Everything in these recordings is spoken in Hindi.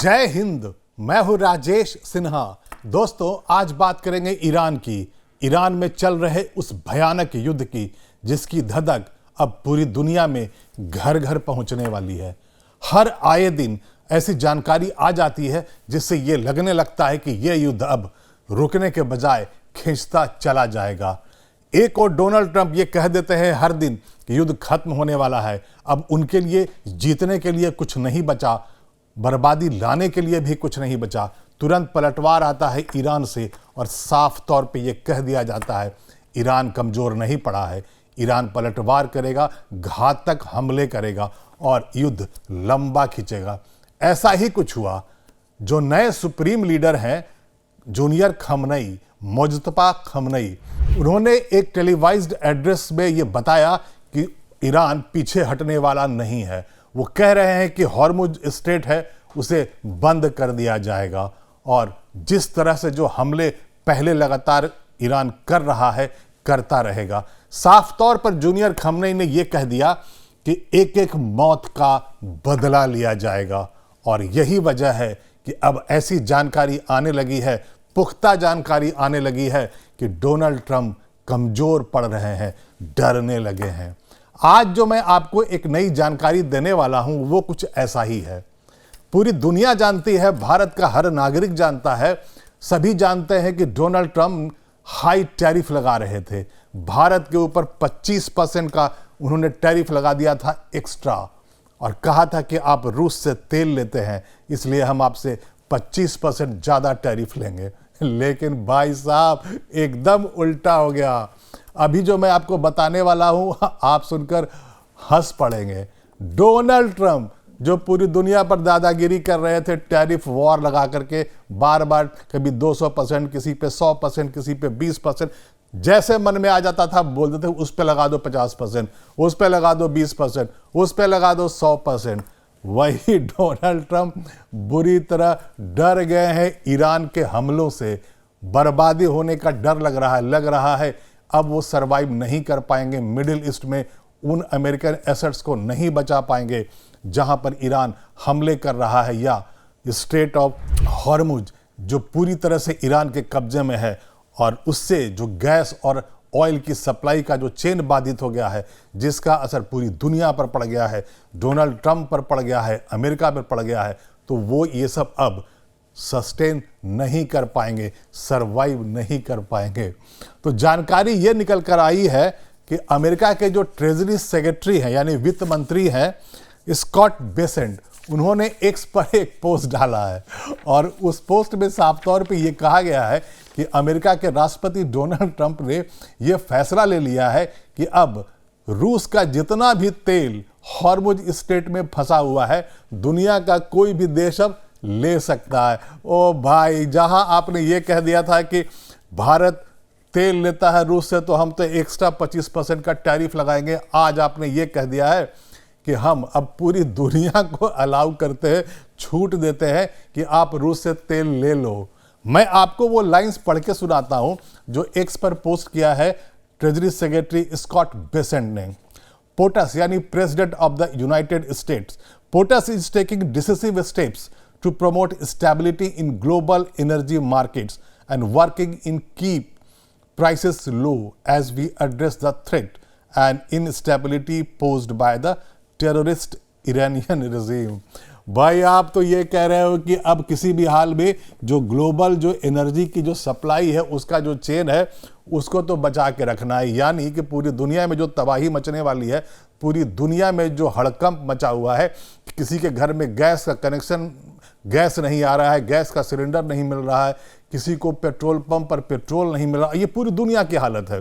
जय हिंद। मैं हूं राजेश सिन्हा। दोस्तों, आज बात करेंगे ईरान की। ईरान में चल रहे उस भयानक युद्ध की जिसकी धधक अब पूरी दुनिया में घर घर पहुंचने वाली है। हर आए दिन ऐसी जानकारी आ जाती है जिससे ये लगने लगता है कि यह युद्ध अब रुकने के बजाय खिंचता चला जाएगा। एक और डोनाल्ड ट्रंप ये कह देते हैं हर दिन कि युद्ध खत्म होने वाला है। अब उनके लिए जीतने के लिए कुछ नहीं बचा, बर्बादी लाने के लिए भी कुछ नहीं बचा। तुरंत पलटवार आता है ईरान से और साफ तौर पे ये कह दिया जाता है ईरान कमजोर नहीं पड़ा है। ईरान पलटवार करेगा, घातक हमले करेगा और युद्ध लंबा खींचेगा। ऐसा ही कुछ हुआ। जो नए सुप्रीम लीडर हैं जूनियर खमनई, मुज्तबा खमनई, उन्होंने एक टेलीवाइज्ड एड्रेस में ये बताया कि ईरान पीछे हटने वाला नहीं है। वो कह रहे हैं कि हॉर्मुज स्ट्रेट है उसे बंद कर दिया जाएगा और जिस तरह से जो हमले पहले लगातार ईरान कर रहा है करता रहेगा। साफ तौर पर जूनियर खमनई ने यह कह दिया कि एक एक मौत का बदला लिया जाएगा और यही वजह है कि अब ऐसी जानकारी आने लगी है, पुख्ता जानकारी आने लगी है कि डोनाल्ड ट्रंप कमजोर पड़ रहे हैं, डरने लगे हैं। आज जो मैं आपको एक नई जानकारी देने वाला हूं वो कुछ ऐसा ही है। पूरी दुनिया जानती है, भारत का हर नागरिक जानता है, सभी जानते हैं कि डोनाल्ड ट्रंप हाई टैरिफ लगा रहे थे। भारत के ऊपर 25% का उन्होंने टैरिफ लगा दिया था एक्स्ट्रा और कहा था कि आप रूस से तेल लेते हैं इसलिए हम आपसे 25% ज़्यादा टैरिफ लेंगे। लेकिन भाई साहब एकदम उल्टा हो गया। अभी जो मैं आपको बताने वाला हूं आप सुनकर हंस पड़ेंगे। डोनाल्ड ट्रंप जो पूरी दुनिया पर दादागिरी कर रहे थे, टैरिफ वॉर लगा करके बार बार कभी 200%, किसी पे 100%, किसी पे 20%, जैसे मन में आ जाता था बोल देते उस पे लगा दो 50%, उस पे लगा दो 20%, उस पे लगा दो 100%। वही डोनाल्ड ट्रंप बुरी तरह डर गए हैं ईरान के हमलों से। बर्बादी होने का डर लग रहा है अब वो सरवाइव नहीं कर पाएंगे मिडिल ईस्ट में, उन अमेरिकन एसेट्स को नहीं बचा पाएंगे जहां पर ईरान हमले कर रहा है, या स्ट्रेट ऑफ हॉर्मुज जो पूरी तरह से ईरान के कब्जे में है और उससे जो गैस और ऑयल की सप्लाई का जो चेन बाधित हो गया है, जिसका असर पूरी दुनिया पर पड़ गया है, डोनाल्ड ट्रंप पर पड़ गया है, अमेरिका पर पड़ गया है, तो वो ये सब अब सस्टेन नहीं कर पाएंगे, सरवाइव नहीं कर पाएंगे। तो जानकारी ये निकल कर आई है कि अमेरिका के जो ट्रेजरी सेक्रेटरी हैं यानी वित्त मंत्री हैं स्कॉट बेसेंट, उन्होंने एक्स पर एक पोस्ट डाला है और उस पोस्ट में साफ तौर पे ये कहा गया है कि अमेरिका के राष्ट्रपति डोनाल्ड ट्रंप ने यह फैसला ले लिया है कि अब रूस का जितना भी तेल हॉर्मुज स्ट्रेट में फंसा हुआ है दुनिया का कोई भी देश अब ले सकता है। ओ भाई, जहां आपने ये कह दिया था कि भारत तेल लेता है रूस से तो हम तो एक्स्ट्रा 25% का टैरिफ लगाएंगे, आज आपने ये कह दिया है कि हम अब पूरी दुनिया को अलाउ करते हैं, छूट देते हैं कि आप रूस से तेल ले लो। मैं आपको वो लाइंस पढ़ के सुनाता हूं जो एक्स पर पोस्ट किया है ट्रेजरी सेक्रेटरी स्कॉट बेसेंट ने। पोटस यानी president of the United states, POTUS is taking decisive steps to promote stability in global energy markets and working in keep prices low as we address the threat and instability posed by the terrorist Iranian regime। भाई आप तो ये कह रहे हो कि अब किसी भी हाल में जो ग्लोबल जो एनर्जी की जो सप्लाई है उसका जो चेन है उसको तो बचा के रखना है, यानी कि पूरी दुनिया में जो तबाही मचने वाली है, पूरी दुनिया में जो हड़कंप मचा हुआ है, किसी के घर में गैस का कनेक्शन, गैस नहीं आ रहा है, गैस का सिलेंडर नहीं मिल रहा है, किसी को पेट्रोल पंप पर पेट्रोल नहीं मिल रहा, ये पूरी दुनिया की हालत है।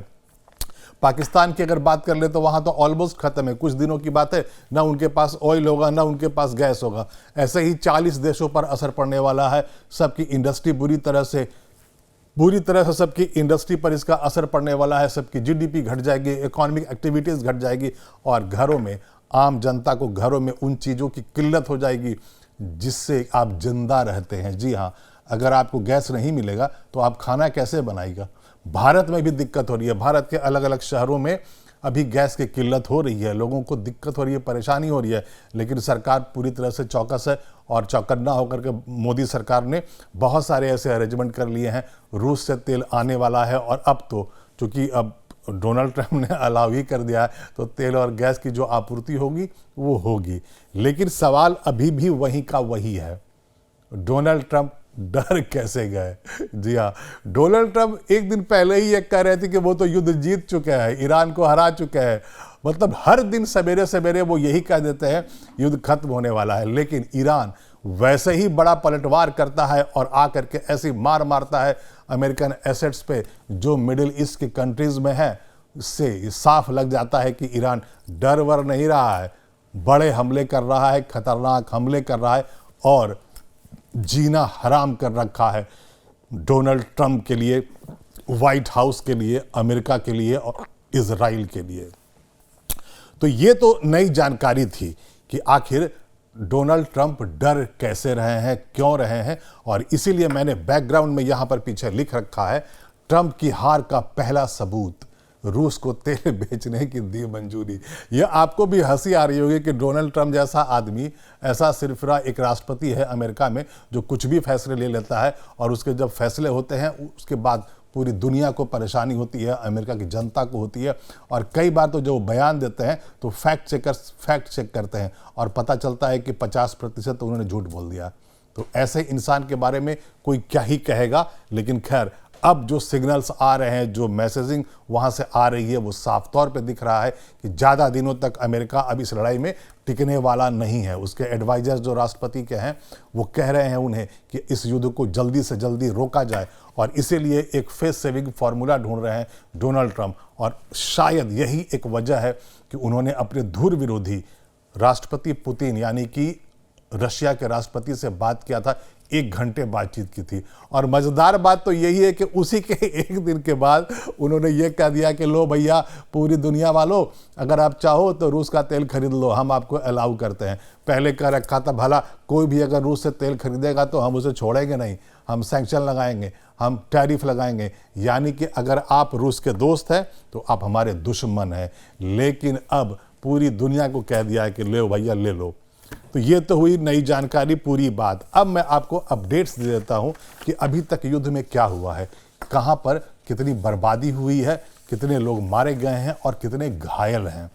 पाकिस्तान की अगर बात कर ले तो वहाँ तो ऑलमोस्ट ख़त्म है, कुछ दिनों की बात है, ना उनके पास ऑयल होगा ना उनके पास गैस होगा। ऐसे ही 40 देशों पर असर पड़ने वाला है। सबकी इंडस्ट्री बुरी तरह से सबकी इंडस्ट्री पर इसका असर पड़ने वाला है। सबकी जीडीपी घट जाएगी, इकोनॉमिक एक्टिविटीज़ घट जाएगी और घरों में, आम जनता को घरों में उन चीज़ों की किल्लत हो जाएगी जिससे आप जिंदा रहते हैं। जी हाँ, अगर आपको गैस नहीं मिलेगा तो आप खाना कैसे बनाएगा। भारत में भी दिक्कत हो रही है। भारत के अलग अलग शहरों में अभी गैस की किल्लत हो रही है, लोगों को दिक्कत हो रही है, परेशानी हो रही है, लेकिन सरकार पूरी तरह से चौकस है और चौकन्ना होकर के मोदी सरकार ने बहुत सारे ऐसे अरेंजमेंट कर लिए हैं। रूस से तेल आने वाला है और अब तो चूँकि अब डोनाल्ड ट्रंप ने अलाउ ही कर दिया है तो तेल और गैस की जो आपूर्ति होगी वो होगी। लेकिन सवाल अभी भी वहीं का वही है, डोनाल्ड ट्रंप डर कैसे गए? जी हाँ, डोनाल्ड ट्रंप एक दिन पहले ही ये कह रहे थे कि वो तो युद्ध जीत चुके हैं, ईरान को हरा चुके हैं। मतलब हर दिन सवेरे सवेरे वो यही कह देते हैं युद्ध खत्म होने वाला है, लेकिन ईरान वैसे ही बड़ा पलटवार करता है और आकर के ऐसी मार मारता है अमेरिकन एसेट्स पे जो मिडिल ईस्ट की कंट्रीज में है। इससे साफ लग जाता है कि ईरान डर वर नहीं रहा है, बड़े हमले कर रहा है, खतरनाक हमले कर रहा है और जीना हराम कर रखा है डोनाल्ड ट्रंप के लिए, व्हाइट हाउस के लिए, अमेरिका के लिए और इजराइल के लिए। तो ये तो नई जानकारी थी कि आखिर डोनाल्ड ट्रंप डर कैसे रहे हैं, क्यों रहे हैं, और इसीलिए मैंने बैकग्राउंड में यहां पर पीछे लिख रखा है, ट्रंप की हार का पहला सबूत, रूस को तेल बेचने की दी मंजूरी। यह आपको भी हंसी आ रही होगी कि डोनाल्ड ट्रंप जैसा आदमी, ऐसा सिरफिरा एक राष्ट्रपति है अमेरिका में जो कुछ भी फैसले ले लेता है और उसके जब फैसले होते हैं उसके बाद पूरी दुनिया को परेशानी होती है, अमेरिका की जनता को होती है। और कई बार तो जो बयान देते हैं तो फैक्ट चेक करते हैं और पता चलता है कि 50% तो उन्होंने झूठ बोल दिया। तो ऐसे इंसान के बारे में कोई क्या ही कहेगा। लेकिन खैर, अब जो सिग्नल्स आ रहे हैं, जो मैसेजिंग वहाँ से आ रही है, वो साफ तौर पे दिख रहा है कि ज़्यादा दिनों तक अमेरिका अब इस लड़ाई में टिकने वाला नहीं है। उसके एडवाइजर्स जो राष्ट्रपति के हैं वो कह रहे हैं उन्हें कि इस युद्ध को जल्दी से जल्दी रोका जाए और इसीलिए एक फेस सेविंग फार्मूला ढूंढ रहे हैं डोनाल्ड ट्रंप। और शायद यही एक वजह है कि उन्होंने अपने धुर विरोधी राष्ट्रपति पुतिन यानी कि रशिया के राष्ट्रपति से बात किया था, 1 घंटे बातचीत की थी। और मज़ेदार बात तो यही है कि उसी के एक दिन के बाद उन्होंने ये कह दिया कि लो भैया, पूरी दुनिया वालों, अगर आप चाहो तो रूस का तेल खरीद लो, हम आपको अलाउ करते हैं। पहले कह रखा था भला कोई भी अगर रूस से तेल खरीदेगा तो हम उसे छोड़ेंगे नहीं, हम सैंक्शन लगाएंगे, हम टैरिफ लगाएंगे। यानी कि अगर आप रूस के दोस्त हैं तो आप हमारे दुश्मन हैं। लेकिन अब पूरी दुनिया को कह दिया है कि ले भैया ले लो। तो ये तो हुई नई जानकारी, पूरी बात। अब मैं आपको अपडेट्स दे देता हूं कि अभी तक युद्ध में क्या हुआ है, कहां पर कितनी बर्बादी हुई है, कितने लोग मारे गए हैं और कितने घायल हैं।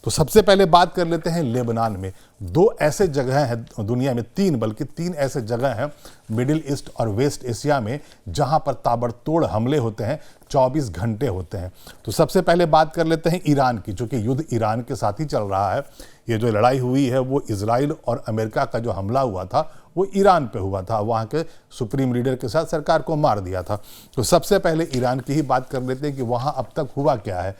तो सबसे पहले बात कर लेते हैं लेबनान में। 2 ऐसे जगह हैं दुनिया में, 3 बल्कि 3 ऐसे जगह हैं मिडिल ईस्ट और वेस्ट एशिया में जहां पर ताबड़तोड़ हमले होते हैं, 24 घंटे होते हैं। तो सबसे पहले बात कर लेते हैं ईरान की, चूँकि युद्ध ईरान के साथ ही चल रहा है। ये जो लड़ाई हुई है वो इजराइल और अमेरिका का जो हमला हुआ था वो ईरान पे हुआ था, वहाँ के सुप्रीम लीडर के साथ सरकार को मार दिया था। तो सबसे पहले ईरान की ही बात कर लेते हैं कि वहाँ अब तक हुआ क्या है।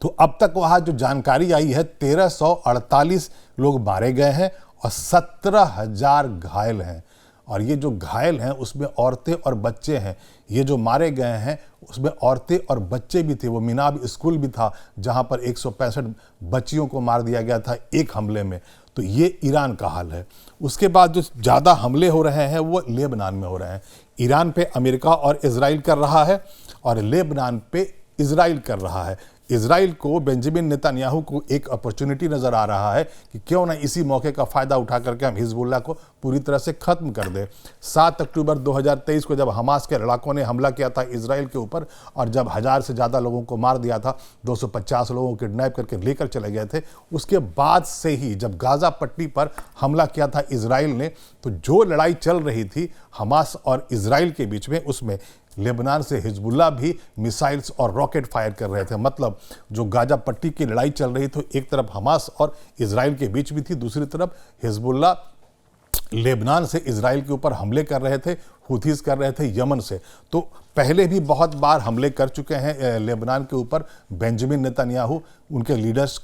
तो अब तक वहाँ जो जानकारी आई है, 1348 लोग मारे गए हैं और 17,000 घायल हैं। और ये जो घायल हैं उसमें औरतें और बच्चे हैं। ये जो मारे गए हैं उसमें औरतें और बच्चे भी थे। वो मिनाब स्कूल भी था जहाँ पर 165 बच्चियों को मार दिया गया था एक हमले में। तो ये ईरान का हाल है। उसके बाद जो ज़्यादा हमले हो रहे हैं वो लेबनान में हो रहे हैं। ईरान पे अमेरिका और इजराइल कर रहा है और लेबनान पे इजराइल कर रहा है। इजराइल को, बेंजामिन नेतन्याहू को एक अपॉर्चुनिटी नज़र आ रहा है कि क्यों ना इसी मौके का फ़ायदा उठा करके हम हिजबुल्लाह को पूरी तरह से ख़त्म कर दें। 7 अक्टूबर 2023 को जब हमास के लड़ाकों ने हमला किया था इजराइल के ऊपर और जब 1000 से ज़्यादा लोगों को मार दिया था, 250 लोगों को किडनैप करके लेकर चले गए थे, उसके बाद से ही जब गाज़ा पट्टी पर हमला किया था इजराइल ने, तो जो लड़ाई चल रही थी हमास और इजराइल के बीच में, उसमें लेबनान से हिजबुल्लाह भी मिसाइल्स और रॉकेट फायर कर रहे थे। मतलब जो गाजा पट्टी की लड़ाई चल रही थी, एक तरफ हमास और इजराइल के बीच भी थी, दूसरी तरफ हिजबुल्लाह लेबनान से इजराइल के ऊपर हमले कर रहे थे, हुथीज कर रहे थे यमन से। तो पहले भी बहुत बार हमले कर चुके हैं लेबनान के ऊपर बेंजामिन नेतन्याहू। उनके लीडर्स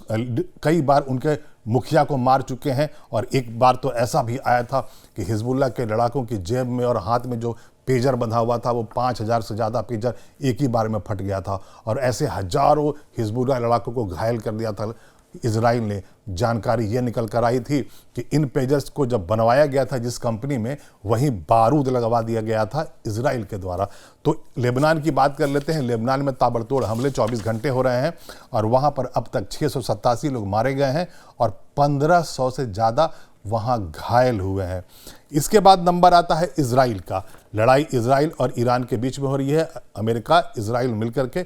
कई बार उनके मुखिया को मार चुके हैं और एक बार तो ऐसा भी आया था कि हिजबुल्लाह के लड़ाकों की जेब में और हाथ में जो पेजर बंधा हुआ था वो 5000 से ज़्यादा पेजर एक ही बार में फट गया था और ऐसे हजारों हिजबुल्लाह लड़ाकों को घायल कर दिया था इजराइल ने। जानकारी ये निकल कर आई थी कि इन पेजर्स को जब बनवाया गया था जिस कंपनी में, वहीं बारूद लगवा दिया गया था इजराइल के द्वारा। तो लेबनान की बात कर लेते हैं। लेबनान में ताबड़तोड़ हमले 24 घंटे हो रहे हैं और वहाँ पर अब तक 687 लोग मारे गए हैं और 1500 से ज़्यादा वहाँ घायल हुए हैं। इसके बाद नंबर आता है इजराइल का। लड़ाई इजराइल और ईरान के बीच में हो रही है। अमेरिका इजराइल मिलकर के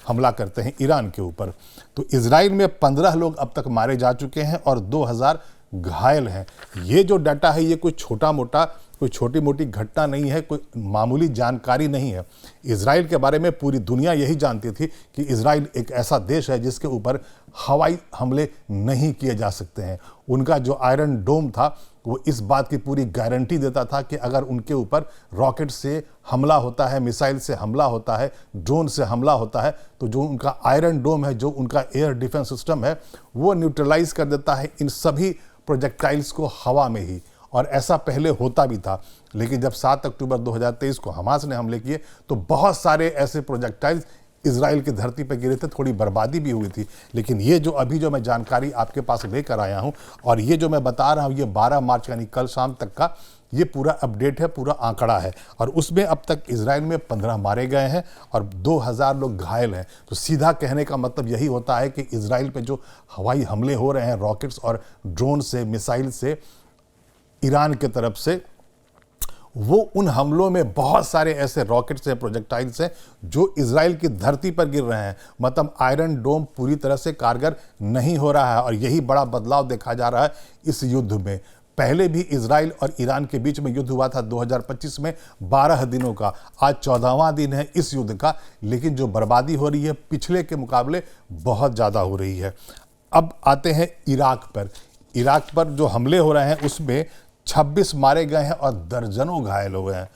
हमला करते हैं ईरान के ऊपर। तो इजराइल में 15 लोग अब तक मारे जा चुके हैं और 2000 घायल हैं। ये जो डाटा है ये कोई छोटा मोटा, कोई छोटी मोटी घटना नहीं है, कोई मामूली जानकारी नहीं है। इजराइल के बारे में पूरी दुनिया यही जानती थी कि इजराइल एक ऐसा देश है जिसके ऊपर हवाई हमले नहीं किए जा सकते हैं। उनका जो आयरन डोम था वो इस बात की पूरी गारंटी देता था कि अगर उनके ऊपर रॉकेट से हमला होता है, मिसाइल से हमला होता है, ड्रोन से हमला होता है, तो जो उनका आयरन डोम है, जो उनका एयर डिफेंस सिस्टम है, वो न्यूट्रलाइज कर देता है इन सभी प्रोजेक्टाइल्स को हवा में ही। और ऐसा पहले होता भी था, लेकिन जब 7 अक्टूबर 2023 को हमास ने हमले किए तो बहुत सारे ऐसे प्रोजेक्टाइल्स इजराइल की धरती पर गिरे थे, थोड़ी बर्बादी भी हुई थी। लेकिन ये जो अभी जो मैं जानकारी आपके पास लेकर आया हूँ और ये जो मैं बता रहा हूँ, ये 12 मार्च यानी कल शाम तक का ये पूरा अपडेट है, पूरा आंकड़ा है। और उसमें अब तक इजराइल में 15 मारे गए हैं और 2000 लोग घायल हैं। तो सीधा कहने का मतलब यही होता है कि इजराइल पे जो हवाई हमले हो रहे हैं रॉकेट्स और ड्रोन से, मिसाइल से, ईरान की तरफ से, वो उन हमलों में बहुत सारे ऐसे रॉकेट्स हैं, प्रोजेक्टाइल्स हैं जो इजराइल की धरती पर गिर रहे हैं। मतलब आयरन डोम पूरी तरह से कारगर नहीं हो रहा है और यही बड़ा बदलाव देखा जा रहा है इस युद्ध में। पहले भी इजराइल और ईरान के बीच में युद्ध हुआ था 2025 में 12 दिनों का। आज 14वां दिन है इस युद्ध का, लेकिन जो बर्बादी हो रही है पिछले के मुकाबले बहुत ज़्यादा हो रही है। अब आते हैं इराक पर। इराक पर जो हमले हो रहे हैं उसमें 26 मारे गए हैं और दर्जनों घायल हुए हैं।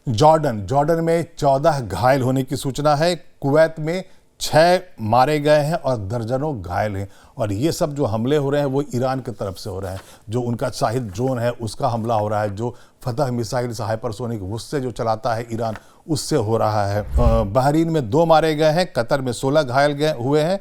जॉर्डन में 14 घायल होने की सूचना है। कुवैत में 6 मारे गए हैं और दर्जनों घायल हैं। और ये सब जो हमले हो रहे हैं वो ईरान की तरफ से हो रहे हैं। जो उनका शाहिद ड्रोन है उसका हमला हो रहा है, जो फतह मिसाइल हाइपरसोनिक उससे जो चलाता है ईरान, उससे हो रहा है। बहरीन में 2 मारे गए हैं, कतर में 16 घायल हुए हैं,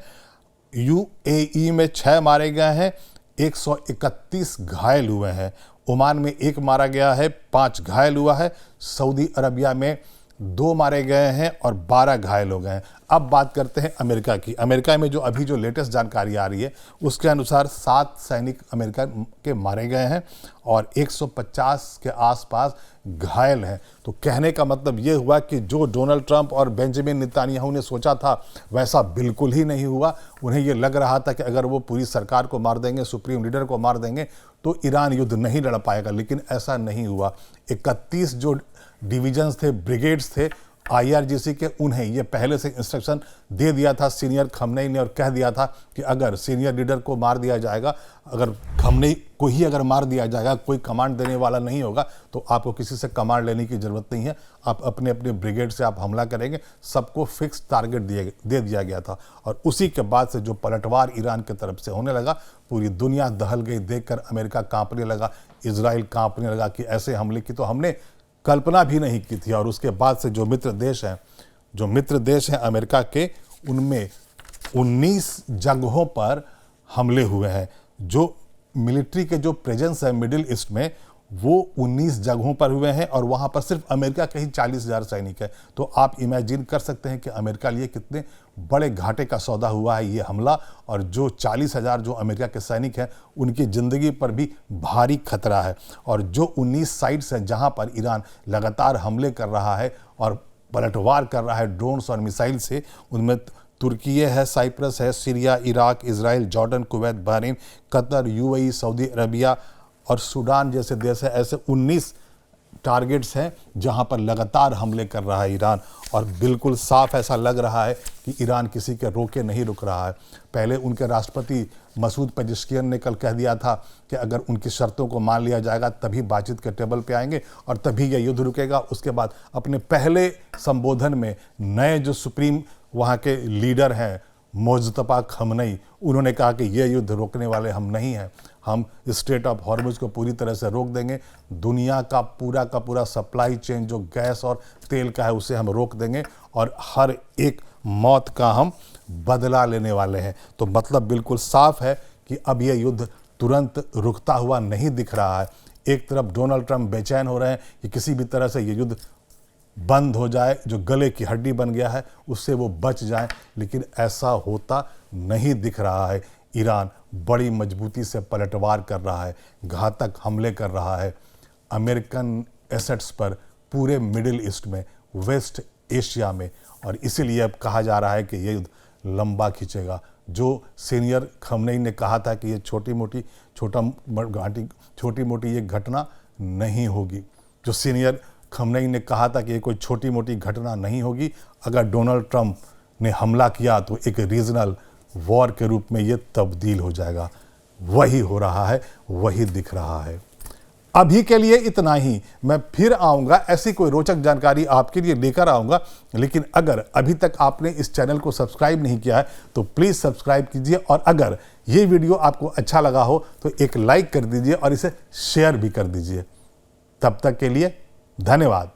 यूएई में 6 मारे गए हैं, 131 घायल हुए हैं। ओमान में 1 मारा गया है, 5 घायल हुआ है। सऊदी अरबिया में 2 मारे गए हैं और 12 घायल हो गए हैं। अब बात करते हैं अमेरिका की। अमेरिका में जो अभी जो लेटेस्ट जानकारी आ रही है उसके अनुसार 7 सैनिक अमेरिका के मारे गए हैं और 150 के आसपास घायल हैं। तो कहने का मतलब ये हुआ कि जो डोनाल्ड ट्रंप और बेंजामिन नेतन्याहू ने सोचा था वैसा बिल्कुल ही नहीं हुआ। उन्हें ये लग रहा था कि अगर वो पूरी सरकार को मार देंगे, सुप्रीम लीडर को मार देंगे तो ईरान युद्ध नहीं लड़ पाएगा, लेकिन ऐसा नहीं हुआ। 31 जो डिवीजन्स थे, ब्रिगेड्स थे IRGC के, उन्हें ये पहले से इंस्ट्रक्शन दे दिया था सीनियर खमनेई ने और कह दिया था कि अगर सीनियर लीडर को मार दिया जाएगा, अगर खमनेई को ही अगर मार दिया जाएगा, कोई कमांड देने वाला नहीं होगा, तो आपको किसी से कमांड लेने की ज़रूरत नहीं है, आप अपने अपने ब्रिगेड से आप हमला करेंगे। सबको फिक्स टारगेट दे दिया गया था। और उसी के बाद से जो पलटवार ईरान की तरफ से होने लगा, पूरी दुनिया दहल गई। देखकर अमेरिका काँपने लगा, इजराइल काँपने लगा कि ऐसे हमले की तो हमने कल्पना भी नहीं की थी। और उसके बाद से जो मित्र देश हैं अमेरिका के, उनमें 19 जगहों पर हमले हुए हैं। जो मिलिट्री के जो प्रेजेंस है मिडिल ईस्ट में, वो 19 जगहों पर हुए हैं और वहाँ पर सिर्फ अमेरिका के ही 40,000 सैनिक है। तो आप इमेजिन कर सकते हैं कि अमेरिका लिए कितने बड़े घाटे का सौदा हुआ है ये हमला। और जो 40,000 जो अमेरिका के सैनिक हैं उनकी ज़िंदगी पर भी भारी खतरा है। और जो 19 साइट्स हैं जहाँ पर ईरान लगातार हमले कर रहा है और पलटवार कर रहा है ड्रोन्स और मिसाइल से, उनमें तुर्की है, साइप्रस है, Syria, Iraq, Israel, Jordan, Kuwait, Bahrain, Qatar, UAE, Saudi Arabia और सूडान जैसे देश है। ऐसे 19 टारगेट्स हैं जहां पर लगातार हमले कर रहा है ईरान। और बिल्कुल साफ ऐसा लग रहा है कि ईरान किसी के रोके नहीं रुक रहा है। पहले उनके राष्ट्रपति मसूद पेजेश्कियन ने कल कह दिया था कि अगर उनकी शर्तों को मान लिया जाएगा तभी बातचीत के टेबल पे आएंगे और तभी यह युद्ध रुकेगा। उसके बाद अपने पहले संबोधन में नए जो सुप्रीम वहाँ के लीडर हैं मुज्तबा खमनेई, उन्होंने कहा कि यह युद्ध रोकने वाले हम नहीं हैं, हम स्ट्रेट ऑफ हॉर्मुज को पूरी तरह से रोक देंगे। दुनिया का पूरा सप्लाई चेन जो गैस और तेल का है उसे हम रोक देंगे और हर एक मौत का हम बदला लेने वाले हैं। तो मतलब बिल्कुल साफ है कि अब यह युद्ध तुरंत रुकता हुआ नहीं दिख रहा है। एक तरफ डोनाल्ड ट्रंप बेचैन हो रहे हैं कि किसी भी तरह से ये युद्ध बंद हो जाए, जो गले की हड्डी बन गया है उससे वो बच जाए, लेकिन ऐसा होता नहीं दिख रहा है। ईरान बड़ी मजबूती से पलटवार कर रहा है, घातक हमले कर रहा है अमेरिकन एसेट्स पर पूरे मिडिल ईस्ट में, वेस्ट एशिया में, और इसीलिए अब कहा जा रहा है कि ये युद्ध लंबा खींचेगा। जो सीनियर खमनेई ने कहा था कि ये छोटी मोटी ये घटना नहीं होगी, जो सीनियर खमनेई ने कहा था कि ये कोई छोटी मोटी घटना नहीं होगी, अगर डोनाल्ड ट्रंप ने हमला किया तो एक रीजनल वॉर के रूप में ये तब्दील हो जाएगा। वही हो रहा है, वही दिख रहा है। अभी के लिए इतना ही। मैं फिर आऊँगा, ऐसी कोई रोचक जानकारी आपके लिए लेकर आऊँगा। लेकिन अगर अभी तक आपने इस चैनल को सब्सक्राइब नहीं किया है तो प्लीज़ सब्सक्राइब कीजिए, और अगर ये वीडियो आपको अच्छा लगा हो तो एक लाइक कर दीजिए और इसे शेयर भी कर दीजिए। तब तक के लिए धन्यवाद।